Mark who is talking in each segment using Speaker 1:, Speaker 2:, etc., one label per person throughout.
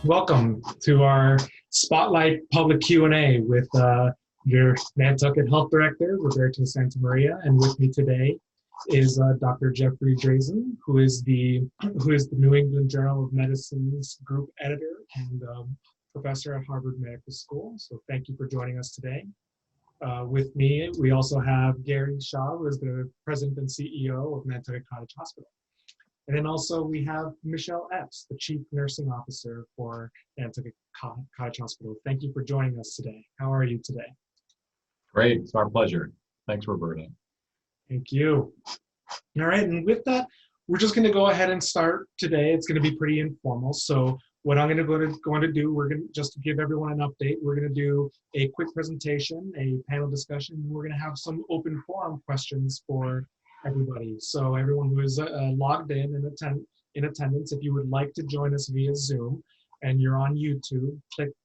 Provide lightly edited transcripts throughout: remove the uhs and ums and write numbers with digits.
Speaker 1: Welcome to our Spotlight Public Q&A with your Nantucket Health Director, Roberto Santamaria, and with me today is Dr. Jeffrey Drazen, who is the New England Journal of Medicine's group editor and professor at Harvard Medical School. So thank you for joining us today. With me, we also have Gary Shaw, who is the president and CEO of Nantucket Cottage Hospital. And then also we have Michelle Epps, the Chief Nursing Officer for Nantucket Cottage Hospital. Thank you for joining us today. How are you today?
Speaker 2: Great, it's our pleasure. Thanks, Roberto.
Speaker 1: Thank you. All right, and with that, we're just gonna go ahead and start today. It's gonna be pretty informal. So what I'm going to do, we're going to, just to give everyone an update, we're gonna do a quick presentation, a panel discussion, and we're gonna have some open forum questions for everybody. So everyone who is logged in attendance, if you would like to join us via Zoom and you're on YouTube,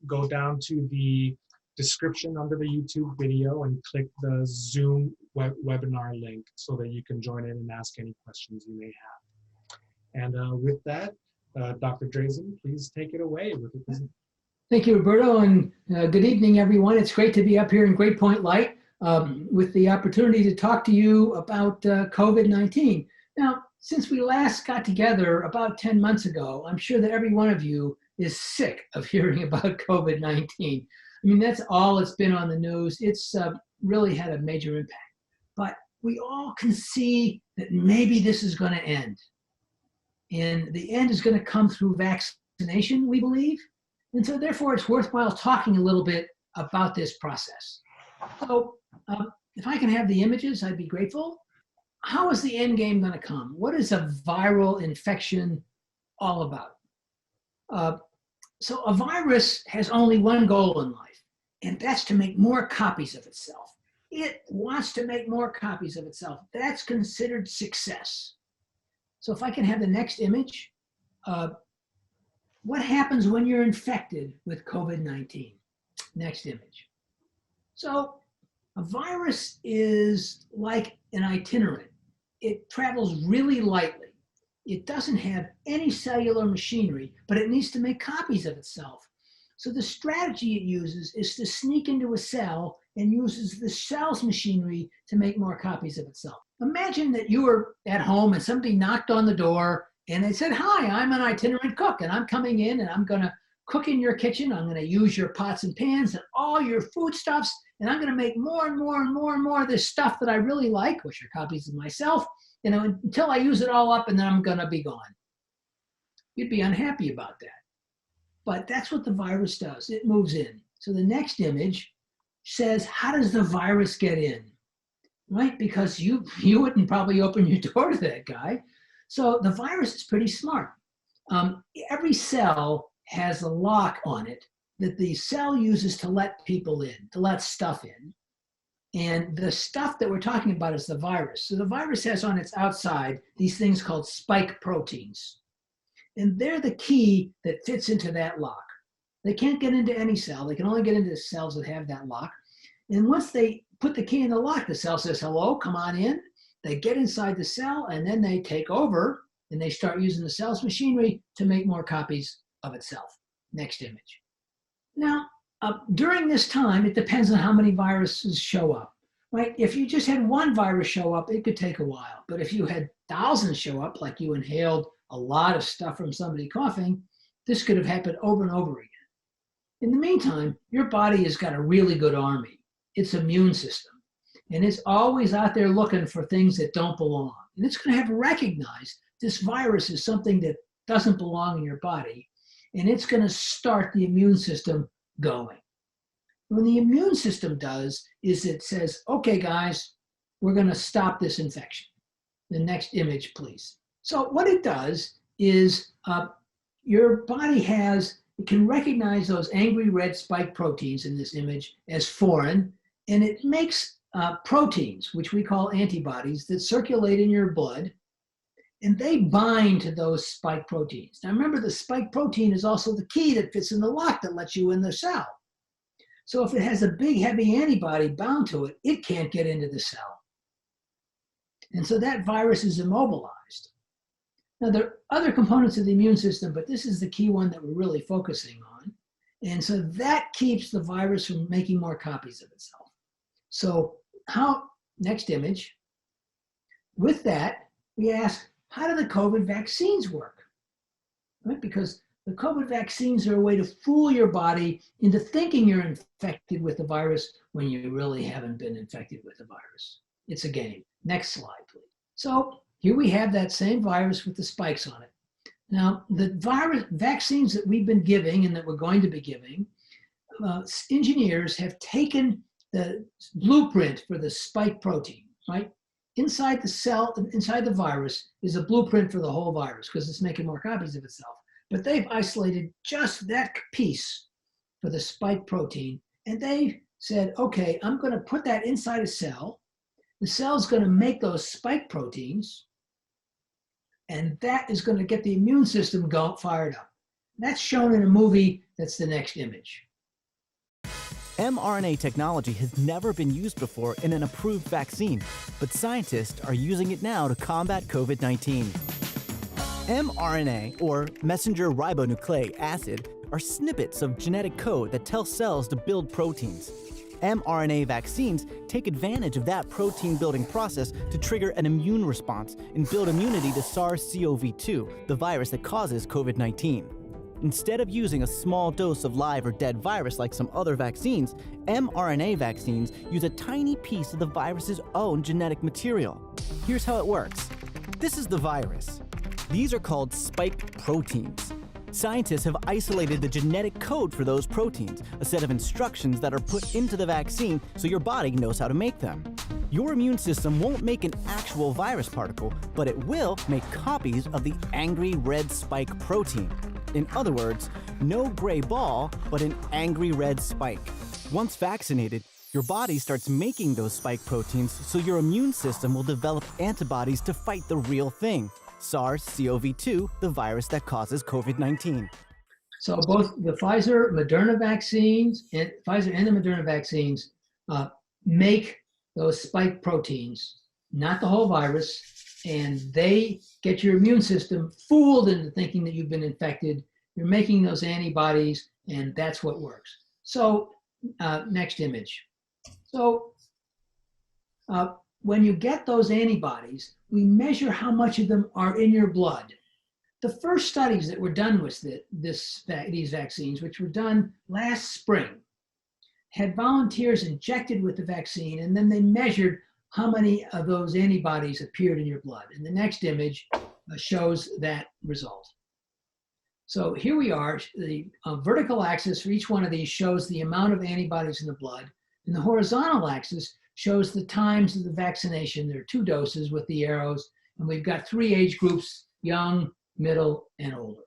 Speaker 1: go down to the description under the YouTube video and click the Zoom webinar link so that you can join in and ask any questions you may have. And with that, Dr. Drazen, please take it away with the presentation.
Speaker 3: Thank you, Roberto, and good evening, everyone. It's great to be up here in Great Point Light with the opportunity to talk to you about COVID-19. Now, since we last got together about 10 months ago, I'm sure that every one of you is sick of hearing about COVID-19. I mean, that's all it's been on the news. It's really had a major impact. But we all can see that maybe this is going to end. And the end is going to come through vaccination, we believe. And so therefore, it's worthwhile talking a little bit about this process. So if I can have the images, I'd be grateful. How is the end game going to come? What is a viral infection all about? So a virus has only one goal in life, and that's to make more copies of itself. It wants to make more copies of itself. That's considered success. So if I can have the next image, what happens when you're infected with COVID-19? Next image. So a virus is like an itinerant. It travels really lightly. It doesn't have any cellular machinery, but it needs to make copies of itself. So the strategy it uses is to sneak into a cell and uses the cell's machinery to make more copies of itself. Imagine that you were at home and somebody knocked on the door and they said, "Hi, I'm an itinerant cook and I'm coming in and I'm gonna cook in your kitchen. I'm gonna use your pots and pans and all your foodstuffs, and I'm gonna make more and more and more and more of this stuff that I really like, which are copies of myself, you know, until I use it all up and then I'm gonna be gone." You'd be unhappy about that. But that's what the virus does. It moves in. So the next image says, how does the virus get in? Right? Because you wouldn't probably open your door to that guy. So the virus is pretty smart. Every cell has a lock on it that the cell uses to let people in, to let stuff in. And the stuff that we're talking about is the virus. So the virus has on its outside these things called spike proteins. And they're the key that fits into that lock. They can't get into any cell. They can only get into cells that have that lock. And once they put the key in the lock, the cell says, "Hello, come on in." They get inside the cell and then they take over and they start using the cell's machinery to make more copies of itself. Next image. Now, during this time, it depends on how many viruses show up, right? If you just had one virus show up, it could take a while. But if you had thousands show up, like you inhaled a lot of stuff from somebody coughing, this could have happened over and over again. In the meantime, your body has got a really good army. Its immune system. And it's always out there looking for things that don't belong. And it's going to have to recognize this virus is something that doesn't belong in your body. And it's going to start the immune system going. When the immune system does is it says, "Okay, guys, we're going to stop this infection." The next image, please. So what it does is your body it can recognize those angry red spike proteins in this image as foreign, and it makes proteins, which we call antibodies, that circulate in your blood, and they bind to those spike proteins. Now remember, the spike protein is also the key that fits in the lock that lets you in the cell. So if it has a big, heavy antibody bound to it, it can't get into the cell. And so that virus is immobilized. Now, there are other components of the immune system, but this is the key one that we're really focusing on. And so that keeps the virus from making more copies of itself. So next image, with that, we ask, how do the COVID vaccines work? Right? Because the COVID vaccines are a way to fool your body into thinking you're infected with the virus when you really haven't been infected with the virus. It's a game. Next slide, please. So here we have that same virus with the spikes on it. Now, the virus vaccines that we've been giving and that we're going to be giving, engineers have taken the blueprint for the spike protein, right? Inside the cell, inside the virus is a blueprint for the whole virus because it's making more copies of itself. But they've isolated just that piece for the spike protein. And they said, okay, I'm going to put that inside a cell. The cell's going to make those spike proteins. And that is going to get the immune system fired up. That's shown in a movie. That's the next image.
Speaker 4: mRNA technology has never been used before in an approved vaccine, but scientists are using it now to combat COVID-19. mRNA, or messenger ribonucleic acid, are snippets of genetic code that tell cells to build proteins. mRNA vaccines take advantage of that protein-building process to trigger an immune response and build immunity to SARS-CoV-2, the virus that causes COVID-19. Instead of using a small dose of live or dead virus like some other vaccines, mRNA vaccines use a tiny piece of the virus's own genetic material. Here's how it works. This is the virus. These are called spike proteins. Scientists have isolated the genetic code for those proteins, a set of instructions that are put into the vaccine so your body knows how to make them. Your immune system won't make an actual virus particle, but it will make copies of the angry red spike protein. In other words, no gray ball, but an angry red spike. Once vaccinated, your body starts making those spike proteins so your immune system will develop antibodies to fight the real thing, SARS-CoV-2, the virus that causes COVID-19.
Speaker 3: So both the Pfizer and the Moderna vaccines make those spike proteins, not the whole virus, and they get your immune system fooled into thinking that you've been infected. You're making those antibodies, and that's what works. So next image. So when you get those antibodies, we measure how much of them are in your blood. The first studies that were done with these vaccines, which were done last spring, had volunteers injected with the vaccine, and then they measured how many of those antibodies appeared in your blood. And the next image shows that result. So here we are. The vertical axis for each one of these shows the amount of antibodies in the blood, and the horizontal axis shows the times of the vaccination. There are 2 doses with the arrows, and we've got 3 age groups, young, middle, and older.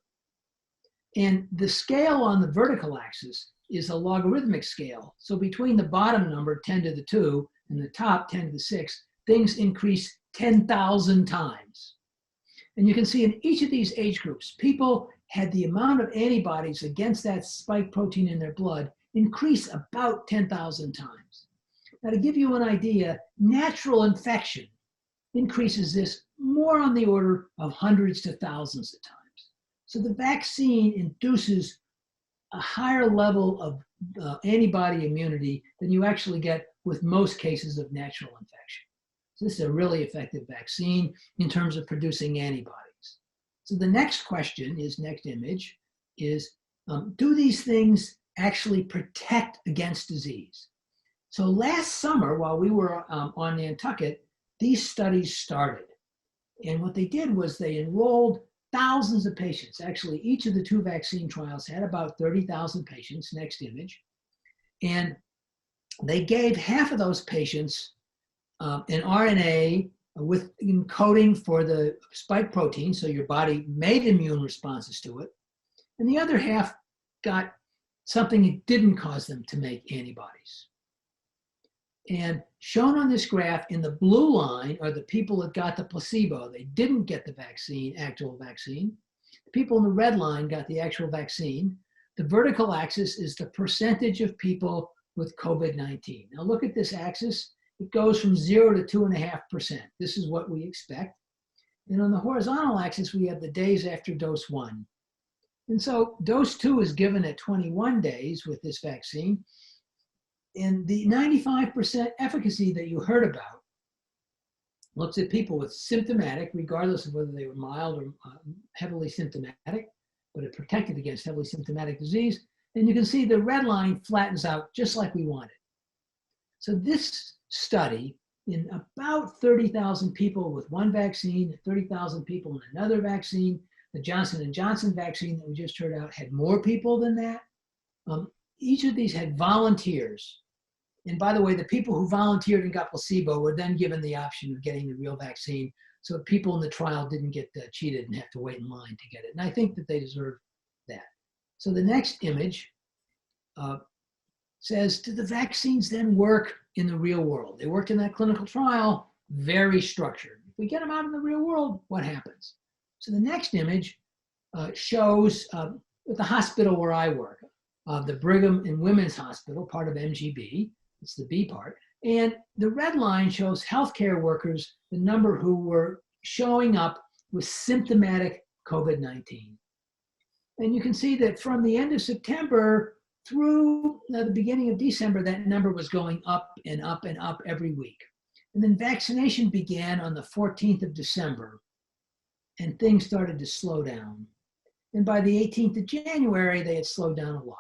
Speaker 3: And the scale on the vertical axis is a logarithmic scale. So between the bottom number, 10 to the 2, and the top, 10 to the 6, things increase 10,000 times. And you can see in each of these age groups, people had the amount of antibodies against that spike protein in their blood increase about 10,000 times. Now, to give you an idea, natural infection increases this more on the order of hundreds to thousands of times. So the vaccine induces a higher level of antibody immunity than you actually get with most cases of natural infection. So this is a really effective vaccine in terms of producing antibodies. So the next question is, next image, is do these things actually protect against disease? So last summer, while we were on Nantucket, these studies started. And what they did was they enrolled thousands of patients. Actually, each of the 2 vaccine trials had about 30,000 patients. Next image. And they gave half of those patients an RNA with encoding for the spike protein, so your body made immune responses to it. And the other half got something that didn't cause them to make antibodies. And shown on this graph in the blue line are the people that got the placebo. They didn't get the vaccine, actual vaccine. The people in the red line got the actual vaccine. The vertical axis is the percentage of people with COVID-19. Now look at this axis. It goes from 0 to 2.5%. This is what we expect. And on the horizontal axis, we have the days after dose 1. And so dose 2 is given at 21 days with this vaccine. And the 95% efficacy that you heard about looks at people with symptomatic, regardless of whether they were mild or heavily symptomatic, but it protected against heavily symptomatic disease. And you can see the red line flattens out just like we wanted. So this study in about 30,000 people with one vaccine, 30,000 people in another vaccine, the Johnson & Johnson vaccine that we just heard out had more people than that. Each of these had volunteers. And by the way, the people who volunteered and got placebo were then given the option of getting the real vaccine. So people in the trial didn't get cheated and have to wait in line to get it. And I think that they deserve that. So the next image says, do the vaccines then work in the real world? They worked in that clinical trial, very structured. If we get them out in the real world, what happens? So the next image shows at the hospital where I work, the Brigham and Women's Hospital, part of MGB. It's the B part. And the red line shows healthcare workers, the number who were showing up with symptomatic COVID-19. And you can see that from the end of September through the beginning of December, that number was going up and up and up every week. And then vaccination began on the 14th of December, and things started to slow down. And by the 18th of January, they had slowed down a lot.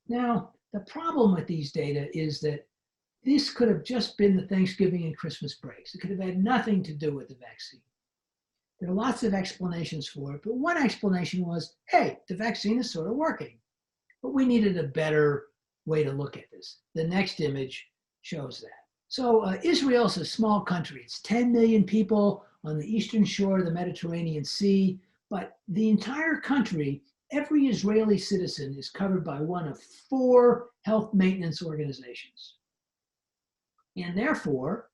Speaker 3: Now, the problem with these data is that this could have just been the Thanksgiving and Christmas breaks. It could have had nothing to do with the vaccine. There are lots of explanations for it, but one explanation was, hey, the vaccine is sort of working. But we needed a better way to look at this. The next image shows that. So Israel's a small country. It's 10 million people on the eastern shore of the Mediterranean Sea, but the entire country, every Israeli citizen is covered by one of 4 health maintenance organizations. And therefore,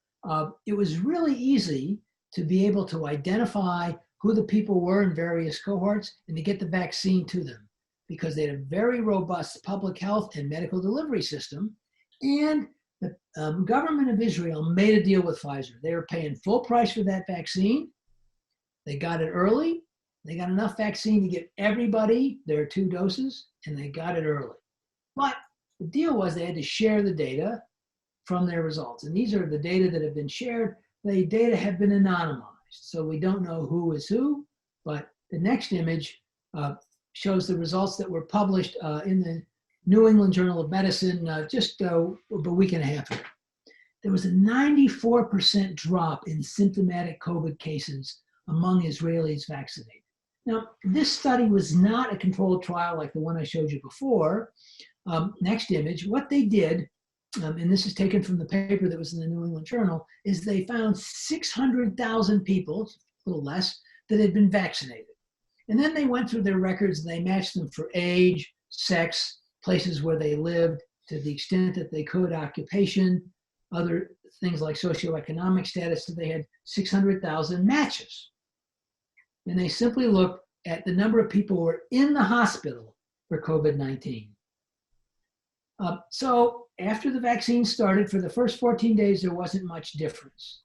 Speaker 3: it was really easy to be able to identify who the people were in various cohorts and to get the vaccine to them, because they had a very robust public health and medical delivery system. And the government of Israel made a deal with Pfizer. They were paying full price for that vaccine. They got it early. They got enough vaccine to give everybody their 2 doses, and they got it early. But the deal was they had to share the data from their results. And these are the data that have been shared. The data have been anonymized, so we don't know who is who. But the next image shows the results that were published in the New England Journal of Medicine just a week and a half ago. There was a 94% drop in symptomatic COVID cases among Israelis vaccinated. Now, this study was not a controlled trial like the one I showed you before. Next image, what they did, and this is taken from the paper that was in the New England Journal, is they found 600,000 people, a little less, that had been vaccinated. And then they went through their records and they matched them for age, sex, places where they lived, to the extent that they could, occupation, other things like socioeconomic status. So they had 600,000 matches. And they simply looked at the number of people who were in the hospital for COVID-19. So after the vaccine started, for the first 14 days, there wasn't much difference.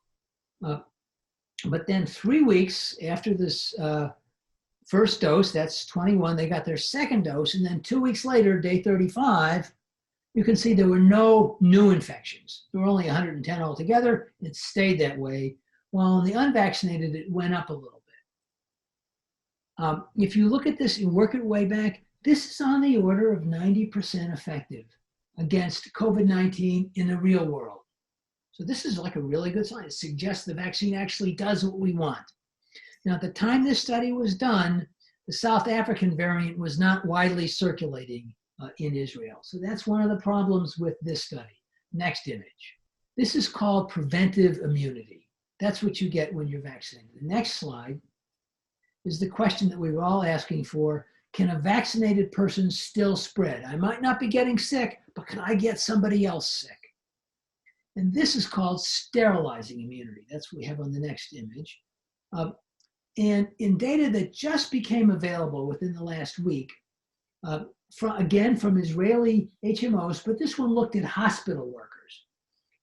Speaker 3: But then 3 weeks after this first dose, that's 21, they got their second dose. And then 2 weeks later, day 35, you can see there were no new infections. There were only 110 altogether. It stayed that way. While in the unvaccinated, it went up a little bit. If you look at this and work it way back, this is on the order of 90% effective against COVID-19 in the real world. So this is like a really good sign. It suggests the vaccine actually does what we want. Now, at the time this study was done, the South African variant was not widely circulating in Israel. So that's one of the problems with this study. Next image. This is called preventive immunity. That's what you get when you're vaccinated. The next slide is the question that we were all asking for. Can a vaccinated person still spread? I might not be getting sick, but can I get somebody else sick? And this is called sterilizing immunity. That's what we have on the next image. And in data that just became available within the last week, from Israeli HMOs, but this one looked at hospital workers.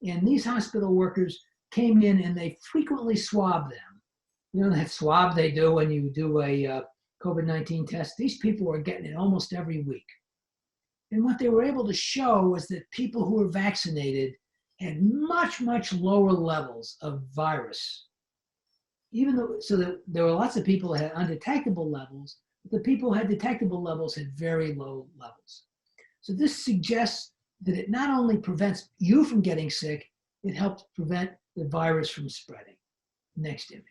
Speaker 3: And these hospital workers came in and they frequently swabbed them. You know that swab they do when you do a COVID-19 test? These people were getting it almost every week. And what they were able to show was that people who were vaccinated had much, much lower levels of virus. Even though, so that there were lots of people that had undetectable levels, but the people who had detectable levels had very low levels. So this suggests that it not only prevents you from getting sick, it helps prevent the virus from spreading. Next image.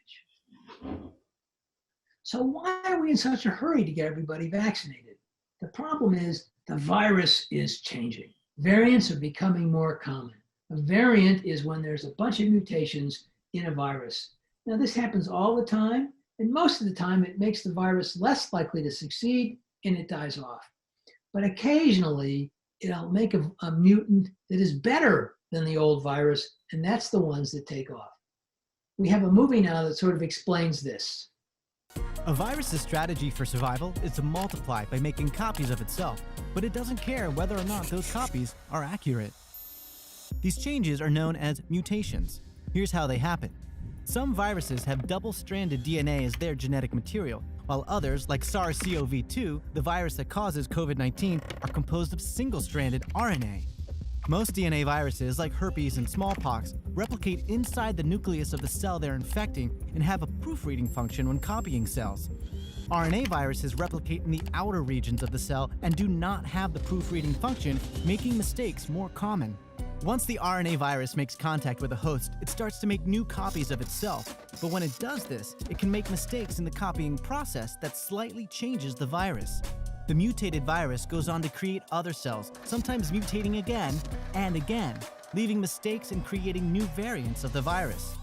Speaker 3: So why are we in such a hurry to get everybody vaccinated? The problem is the virus is changing. Variants are becoming more common. A variant is when there's a bunch of mutations in a virus. Now this happens all the time, and most of the time it makes the virus less likely to succeed and it dies off. But occasionally it'll make a mutant that is better than the old virus, and that's the ones that take off. We have a movie now that sort of explains this.
Speaker 4: A virus's strategy for survival is to multiply by making copies of itself, but it doesn't care whether or not those copies are accurate. These changes are known as mutations. Here's how they happen. Some viruses have double-stranded DNA as their genetic material, while others, like SARS-CoV-2, the virus that causes COVID-19, are composed of single-stranded RNA. Most DNA viruses, like herpes and smallpox, replicate inside the nucleus of the cell they're infecting and have a proofreading function when copying cells. RNA viruses replicate in the outer regions of the cell and do not have the proofreading function, making mistakes more common. Once the RNA virus makes contact with a host, it starts to make new copies of itself. But when it does this, it can make mistakes in the copying process that slightly changes the virus. The mutated virus goes on to create other cells, sometimes mutating again and again, leaving mistakes and creating new variants of the virus.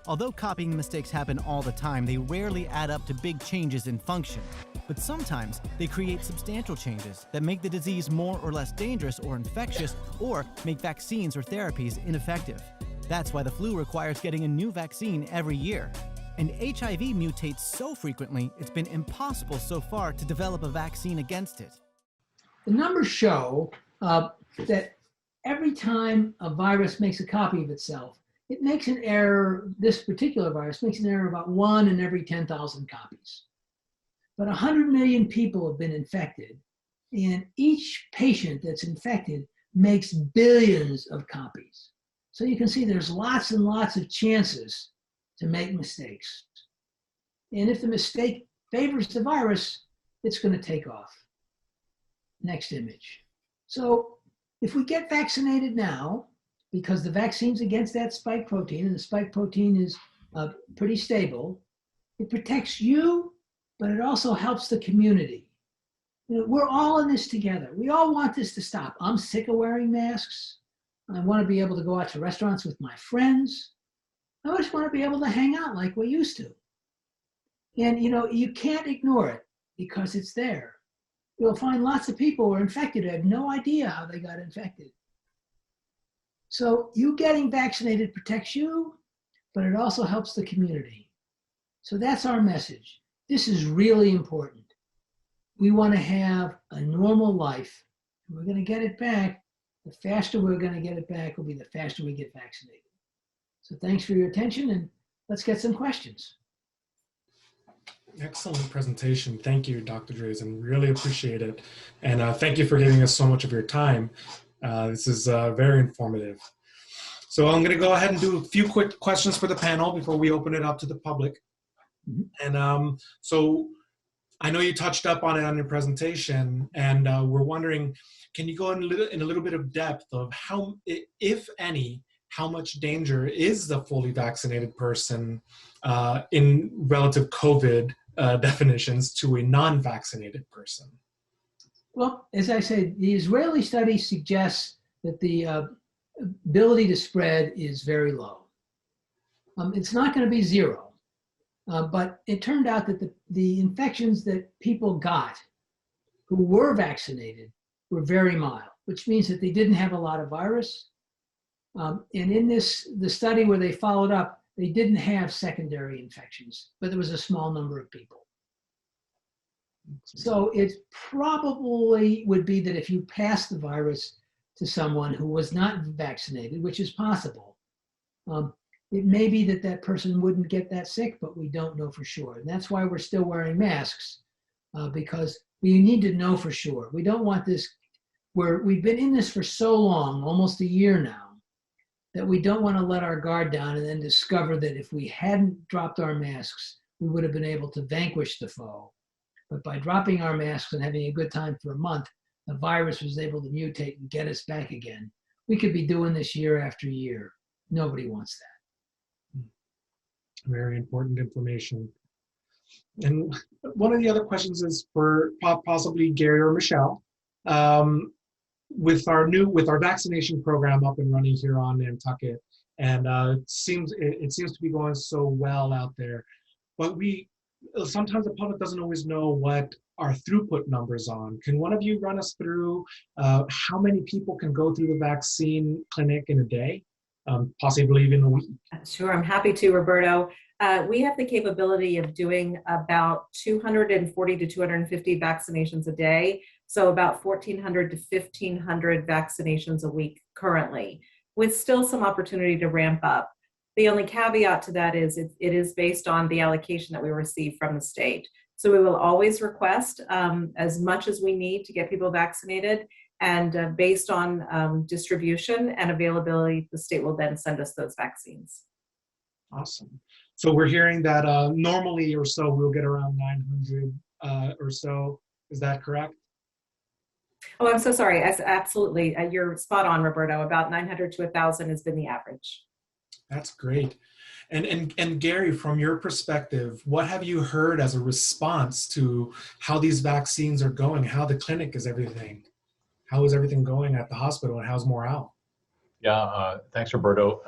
Speaker 4: Although copying mistakes happen all the time, they rarely add up to big changes in function. But sometimes they create substantial changes that make the disease more or less dangerous or infectious, or make vaccines or therapies ineffective. That's why the flu requires getting a new vaccine every year. And HIV mutates so frequently, it's been impossible so far to develop a vaccine against it.
Speaker 3: The numbers show that every time a virus makes a copy of itself, it makes an error. This particular virus makes an error about 1 in every 10,000 copies. But 100 million people have been infected, and each patient that's infected makes billions of copies. So you can see there's lots and lots of chances to make mistakes. And if the mistake favors the virus, it's going to take off. Next image. So if we get vaccinated now, because the vaccine's against that spike protein, and the spike protein is pretty stable, it protects you, but it also helps the community. You know, we're all in this together. We all want this to stop. I'm sick of wearing masks. I want to be able to go out to restaurants with my friends. I just want to be able to hang out like we used to. And you know, you can't ignore it because it's there. You'll find lots of people who are infected who have no idea how they got infected. So you getting vaccinated protects you, but it also helps the community. So that's our message. This is really important. We want to have a normal life, and we're going to get it back. The faster we're going to get it back will be the faster we get vaccinated. So thanks for your attention, and let's get some questions.
Speaker 1: Excellent presentation. Thank you, Dr. Drazen. Really appreciate it. And thank you for giving us so much of your time. This is very informative. So I'm going to go ahead and do a few quick questions for the panel before we open it up to the public. Mm-hmm. And so I know you touched up on it on your presentation, and we're wondering, can you go in a little bit of depth of how, if any, how much danger is the fully vaccinated person in relative COVID definitions to a non-vaccinated person?
Speaker 3: Well, as I said, the Israeli study suggests that the ability to spread is very low. It's not going to be zero, but it turned out that the infections that people got who were vaccinated were very mild, which means that they didn't have a lot of virus. And in the study where they followed up, they didn't have secondary infections, but there was a small number of people. So it probably would be that if you pass the virus to someone who was not vaccinated, which is possible, it may be that that person wouldn't get that sick, but we don't know for sure. And that's why we're still wearing masks, because we need to know for sure. We don't want this, we've been in this for so long, almost a year now, that we don't want to let our guard down and then discover that if we hadn't dropped our masks, we would have been able to vanquish the foe. But by dropping our masks and having a good time for a month, the virus was able to mutate and get us back again. We could be doing this year after year. Nobody wants that.
Speaker 1: Very important information. And one of the other questions is for possibly Gary or Michelle. With our vaccination program up and running here on Nantucket, and it seems to be going so well out there, but sometimes the public doesn't always know what our throughput numbers on. Can one of you run us through how many people can go through the vaccine clinic in a day, possibly even a week?
Speaker 5: Sure, I'm happy to, Roberto. We have the capability of doing about 240 to 250 vaccinations a day, so about 1,400 to 1,500 vaccinations a week currently, with still some opportunity to ramp up. The only caveat to that is it is based on the allocation that we receive from the state. So we will always request as much as we need to get people vaccinated, and based on distribution and availability, the state will then send us those vaccines.
Speaker 1: Awesome. So we're hearing that normally or so we'll get around 900 or so. Is that correct?
Speaker 5: Oh, I'm so sorry. Absolutely. You're spot on, Roberto. About 900 to 1,000 has been the average.
Speaker 1: That's great. And Gary, from your perspective, what have you heard as a response to how these vaccines are going, how the clinic is everything? How is everything going at the hospital, and how's morale?
Speaker 2: Yeah, thanks, Roberto.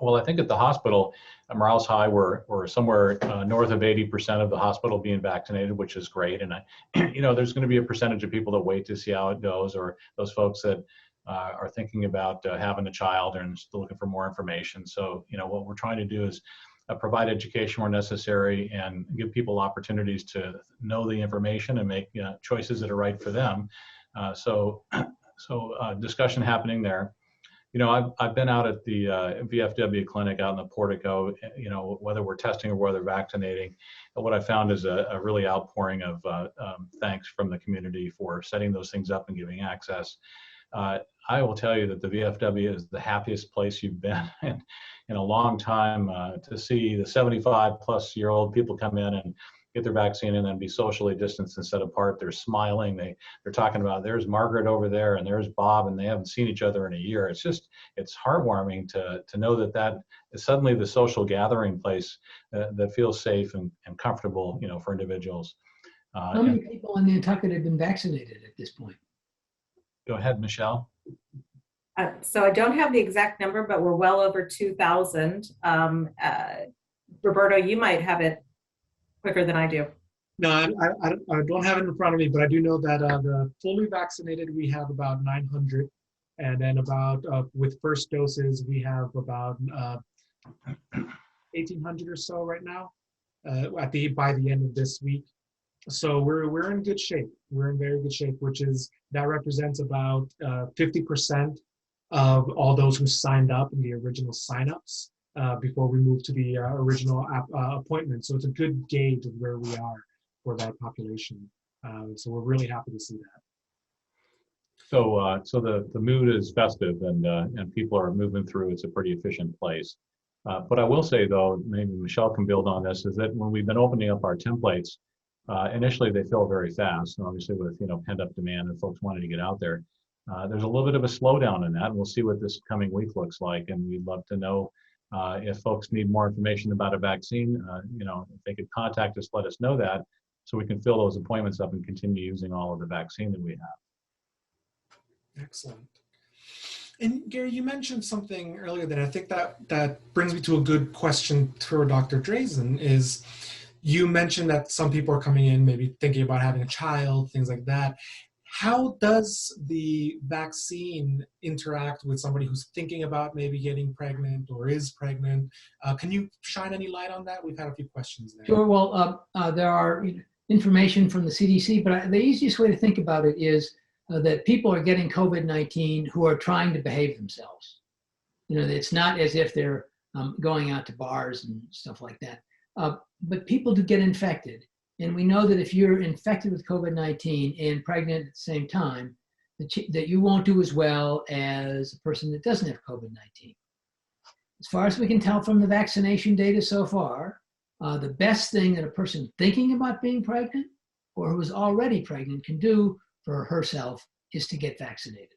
Speaker 2: Well, I think at the hospital, morale's high. We're somewhere north of 80% of the hospital being vaccinated, which is great. And there's going to be a percentage of people that wait to see how it goes, or those folks that are thinking about having a child and still looking for more information. So, what we're trying to do is provide education where necessary and give people opportunities to know the information and make choices that are right for them. So discussion happening there. I've been out at the VFW clinic out in the portico, whether we're testing or whether vaccinating. And what I found is a really outpouring of thanks from the community for setting those things up and giving access. I will tell you that the VFW is the happiest place you've been in a long time, to see the 75-plus-year-old people come in and get their vaccine and then be socially distanced and set apart. They're smiling. They're talking about, there's Margaret over there and there's Bob, and they haven't seen each other in a year. It's heartwarming to know that is suddenly the social gathering place that feels safe and comfortable, for individuals.
Speaker 3: How many people in Nantucket have been vaccinated at this point?
Speaker 2: Go ahead, Michelle.
Speaker 5: So I don't have the exact number, but we're well over 2,000. Roberto, you might have it quicker than I do.
Speaker 1: No, I don't have it in front of me, but I do know that the fully vaccinated, we have about 900. And then about, with first doses, we have about 1,800 or so right now by the end of this week. So we're in good shape. We're in very good shape, that represents about 50% of all those who signed up in the original signups before we moved to the original appointment. So it's a good gauge of where we are for that population. So we're really happy to see that.
Speaker 2: So the mood is festive and people are moving through. It's a pretty efficient place. But I will say, though, maybe Michelle can build on this, is that when we've been opening up our templates, initially they fill very fast, and obviously with pent-up demand and folks wanting to get out there. There's a little bit of a slowdown in that, and we'll see what this coming week looks like. And we'd love to know if folks need more information about a vaccine. If they could contact us, let us know that, so we can fill those appointments up and continue using all of the vaccine that we have.
Speaker 1: Excellent. And Gary, you mentioned something earlier that I think that brings me to a good question for Dr. Drazen. Is you mentioned that some people are coming in maybe thinking about having a child, things like that. How does the vaccine interact with somebody who's thinking about maybe getting pregnant or is pregnant? Can you shine any light on that? We've had a few questions there.
Speaker 3: Sure. Well, there are information from the CDC, but the easiest way to think about it is that people are getting COVID-19 who are trying to behave themselves. It's not as if they're going out to bars and stuff like that. But people do get infected. And we know that if you're infected with COVID-19 and pregnant at the same time, that you won't do as well as a person that doesn't have COVID-19. As far as we can tell from the vaccination data so far, the best thing that a person thinking about being pregnant or who is already pregnant can do for herself is to get vaccinated.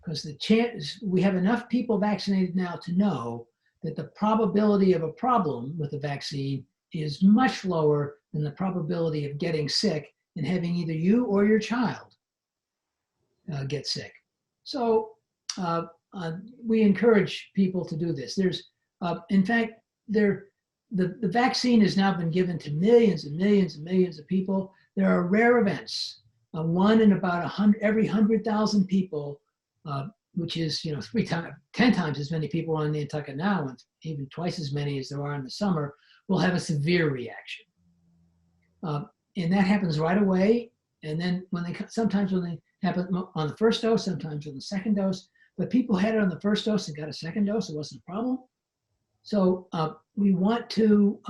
Speaker 3: Because the chance, we have enough people vaccinated now to know that the probability of a problem with the vaccine is much lower than the probability of getting sick and having either you or your child get sick. So we encourage people to do this. There's, in fact, the vaccine has now been given to millions and millions and millions of people. There are rare events, one in about every 100,000 people, which is 10 times as many people on Nantucket now, and even twice as many as there are in the summer, will have a severe reaction. And that happens right away. And then sometimes when they happen on the first dose, sometimes on the second dose, but people had it on the first dose and got a second dose, it wasn't a problem. So we want to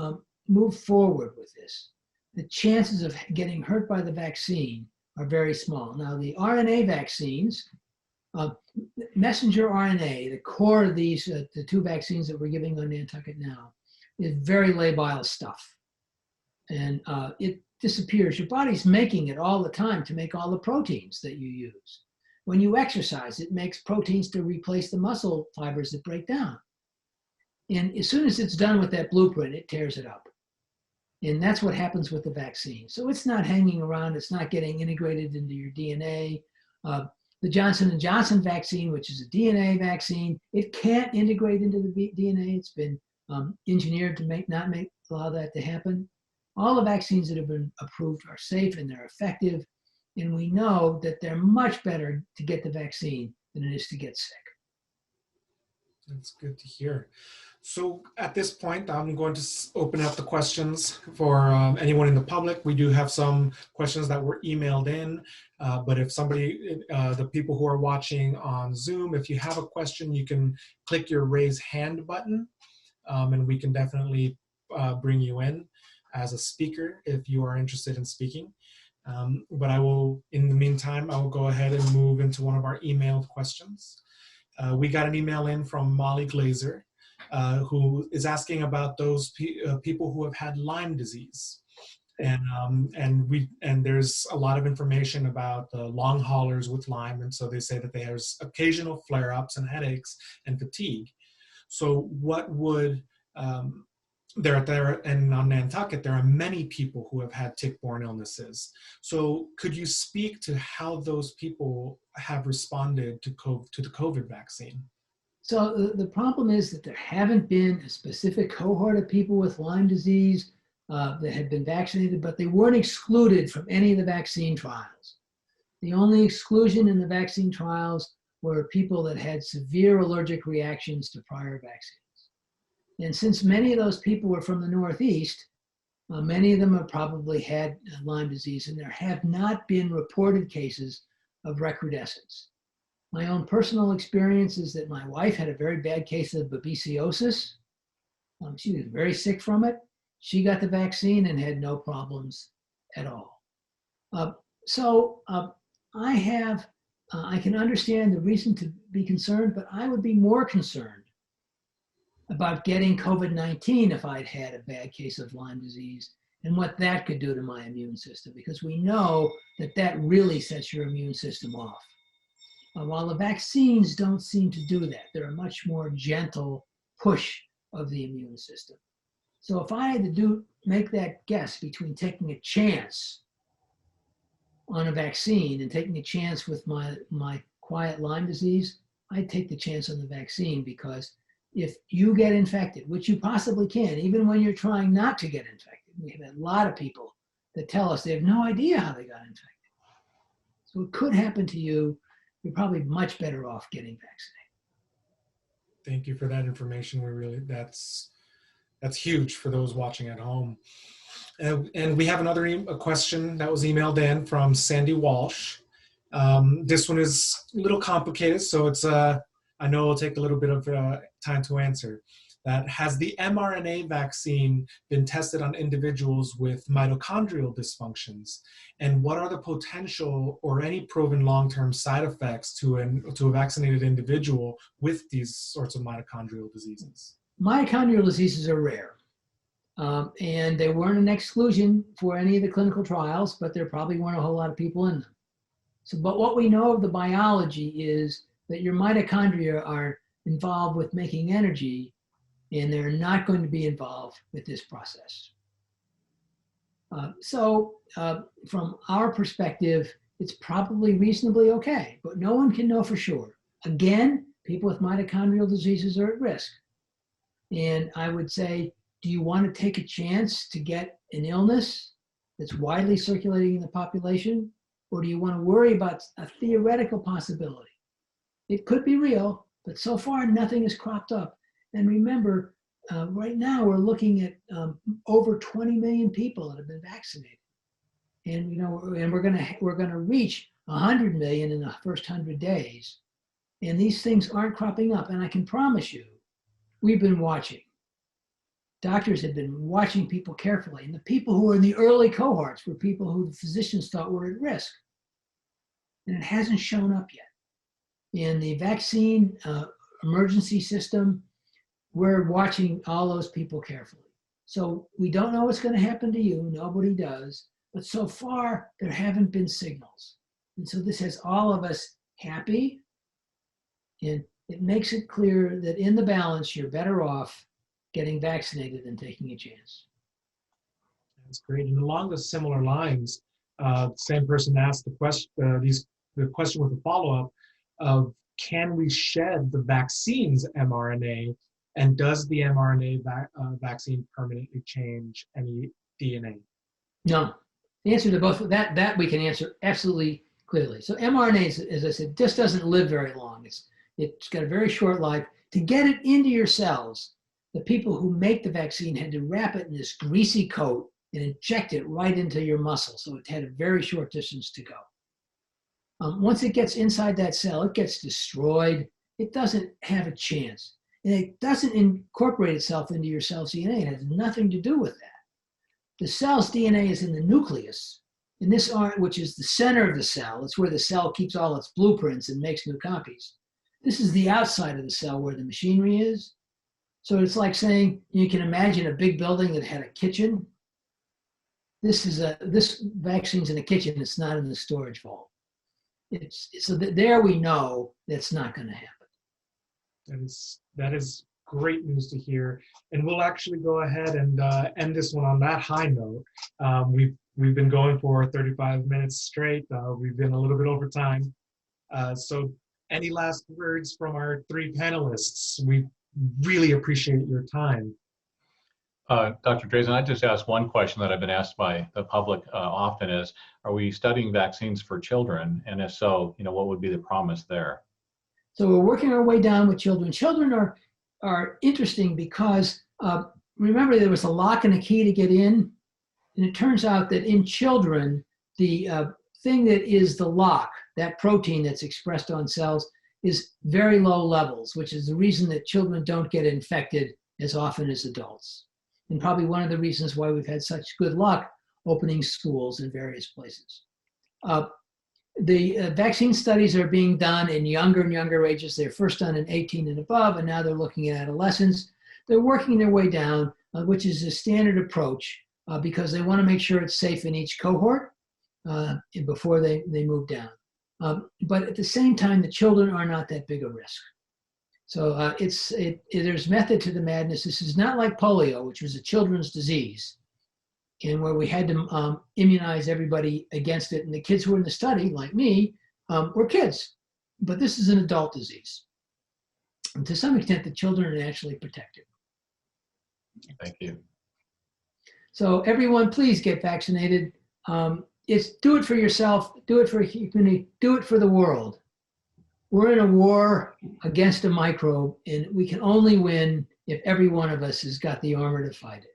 Speaker 3: move forward with this. The chances of getting hurt by the vaccine are very small. Now the RNA vaccines, messenger RNA, the core of these, the two vaccines that we're giving on Nantucket now, is very labile stuff. And it disappears. Your body's making it all the time to make all the proteins that you use. When you exercise, it makes proteins to replace the muscle fibers that break down. And as soon as it's done with that blueprint, it tears it up. And that's what happens with the vaccine. So it's not hanging around. It's not getting integrated into your DNA. The Johnson & Johnson vaccine, which is a DNA vaccine, it can't integrate into the DNA. It's been engineered to not allow that to happen. All the vaccines that have been approved are safe and they're effective. And we know that they're much better to get the vaccine than it is to get sick.
Speaker 1: That's good to hear. So at this point, I'm going to open up the questions for anyone in the public. We do have some questions that were emailed in, but if somebody, the people who are watching on Zoom, if you have a question, you can click your raise hand button, and we can definitely bring you in as a speaker if you are interested in speaking. But I will, in the meantime, I will go ahead and move into one of our emailed questions. We got an email in from Molly Glazer, who is asking about those people who have had Lyme disease. And there's a lot of information about the long haulers with Lyme. And so they say that there's occasional flare-ups and headaches and fatigue. So what would, and on Nantucket, there are many people who have had tick-borne illnesses. So could you speak to how those people have responded to the COVID vaccine?
Speaker 3: So the problem is that there haven't been a specific cohort of people with Lyme disease that had been vaccinated, but they weren't excluded from any of the vaccine trials. The only exclusion in the vaccine trials were people that had severe allergic reactions to prior vaccines. And since many of those people were from the Northeast, many of them have probably had Lyme disease, and there have not been reported cases of recrudescence. My own personal experience is that my wife had a very bad case of babesiosis. She was very sick from it. She got the vaccine and had no problems at all. I can understand the reason to be concerned, but I would be more concerned about getting COVID-19 if I'd had a bad case of Lyme disease and what that could do to my immune system, because we know that that really sets your immune system off. While the vaccines don't seem to do that, they're a much more gentle push of the immune system. So if I had to make that guess between taking a chance on a vaccine and taking a chance with my quiet Lyme disease, I'd take the chance on the vaccine, because if you get infected, which you possibly can, even when you're trying not to get infected, we have a lot of people that tell us they have no idea how they got infected. So it could happen to you. You're probably much better off getting vaccinated.
Speaker 1: Thank you for that information. That's huge for those watching at home. And we have another question that was emailed in from Sandy Walsh. This one is a little complicated, so it's I know it'll take a little bit of time to answer. that has the mRNA vaccine been tested on individuals with mitochondrial dysfunctions? And what are the potential or any proven long-term side effects to a vaccinated individual with these sorts of mitochondrial diseases?
Speaker 3: Mitochondrial diseases are rare. And they weren't an exclusion for any of the clinical trials, but there probably weren't a whole lot of people in them. So, but what we know of the biology is that your mitochondria are involved with making energy, and they're not going to be involved with this process. From our perspective, it's probably reasonably okay, but no one can know for sure. Again, people with mitochondrial diseases are at risk. And I would say, do you want to take a chance to get an illness that's widely circulating in the population? Or do you want to worry about a theoretical possibility? It could be real, but so far nothing has cropped up. And remember, right now we're looking at over 20 million people that have been vaccinated. And we're gonna reach 100 million in the first 100 days. And these things aren't cropping up. And I can promise you, we've been watching. Doctors have been watching people carefully. And the people who were in the early cohorts were people who the physicians thought were at risk. And it hasn't shown up yet. In the vaccine emergency system, we're watching all those people carefully. So we don't know what's going to happen to you. Nobody does. But so far, there haven't been signals. And so this has all of us happy. And it makes it clear that in the balance, you're better off getting vaccinated than taking a chance.
Speaker 1: That's great. And along the similar lines, same person asked the question, the question with a follow-up of, can we shed the vaccine's mRNA, and does the mRNA vaccine permanently change any DNA?
Speaker 3: No. The answer to both, that we can answer absolutely clearly. So mRNA, as I said, just doesn't live very long. It's got a very short life. To get it into your cells, the people who make the vaccine had to wrap it in this greasy coat and inject it right into your muscle. So it had a very short distance to go. Once it gets inside that cell, it gets destroyed. It doesn't have a chance. And it doesn't incorporate itself into your cell's DNA. It has nothing to do with that. The cell's DNA is in the nucleus, in this arm, which is the center of the cell. It's where the cell keeps all its blueprints and makes new copies. This is the outside of the cell where the machinery is. So it's like saying, you can imagine a big building that had a kitchen. This vaccine's in a kitchen. It's not in the storage vault. So there we know that's not going to happen.
Speaker 1: That is great news to hear. And we'll actually go ahead and end this one on that high note. We've been going for 35 minutes straight. We've been a little bit over time. So any last words from our three panelists? We really appreciate your time.
Speaker 2: Dr. Drazen, I just asked one question that I've been asked by the public often is, are we studying vaccines for children? And if so, what would be the promise there?
Speaker 3: So we're working our way down with children. Children are interesting because remember there was a lock and a key to get in, and it turns out that in children, the thing that is the lock, that protein that's expressed on cells, is very low levels, which is the reason that children don't get infected as often as adults. And probably one of the reasons why we've had such good luck opening schools in various places. The vaccine studies are being done in younger and younger ages. They're first done in 18 and above, and now they're looking at adolescents. They're working their way down, which is a standard approach because they want to make sure it's safe in each cohort before they move down. But at the same time, the children are not that big a risk. So there's method to the madness. This is not like polio, which was a children's disease, and where we had to immunize everybody against it. And the kids who were in the study, like me, were kids. But this is an adult disease. And to some extent, the children are actually protected.
Speaker 2: Thank you.
Speaker 3: So everyone, please get vaccinated. Do it for yourself, do it for humanity, do it for the world. We're in a war against a microbe, and we can only win if every one of us has got the armor to fight it.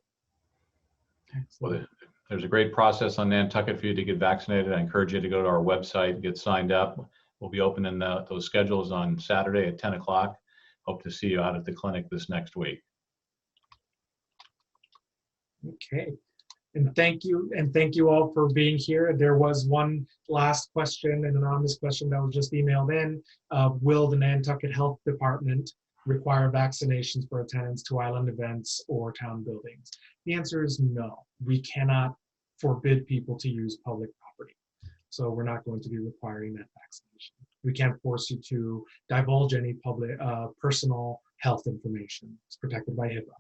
Speaker 2: Well, there's a great process on Nantucket for you to get vaccinated. I encourage you to go to our website and get signed up. We'll be opening those schedules on Saturday at 10 o'clock. Hope to see you out at the clinic this next week.
Speaker 1: Okay. And thank you all for being here. There was one last question, an anonymous question that was just emailed in. Will the Nantucket Health Department require vaccinations for attendance to island events or town buildings? The answer is no. We cannot forbid people to use public property. So we're not going to be requiring that vaccination. We can't force you to divulge any public personal health information. It's protected by HIPAA.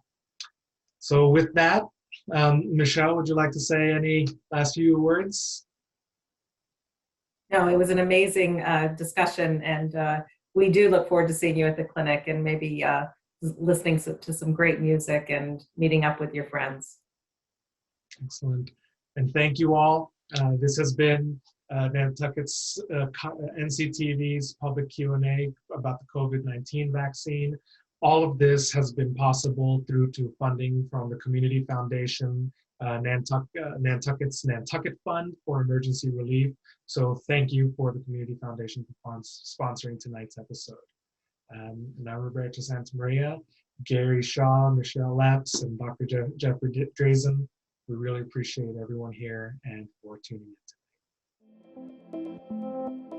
Speaker 1: So with that, Michelle, would you like to say any last few words?
Speaker 5: No, it was an amazing discussion, and we do look forward to seeing you at the clinic and maybe listening to some great music and meeting up with your friends.
Speaker 1: Excellent. And thank you all. This has been Nantucket's NCTV's public Q&A about the COVID-19 vaccine. All of this has been possible through to funding from the Community Foundation, Nantucket's Nantucket Fund for Emergency Relief. So thank you for the Community Foundation for sponsoring tonight's episode. Now Roberto Santamaria, Gary Shaw, Michelle Epps, and Dr. Jeffrey Drazen. We really appreciate everyone here and for tuning in today.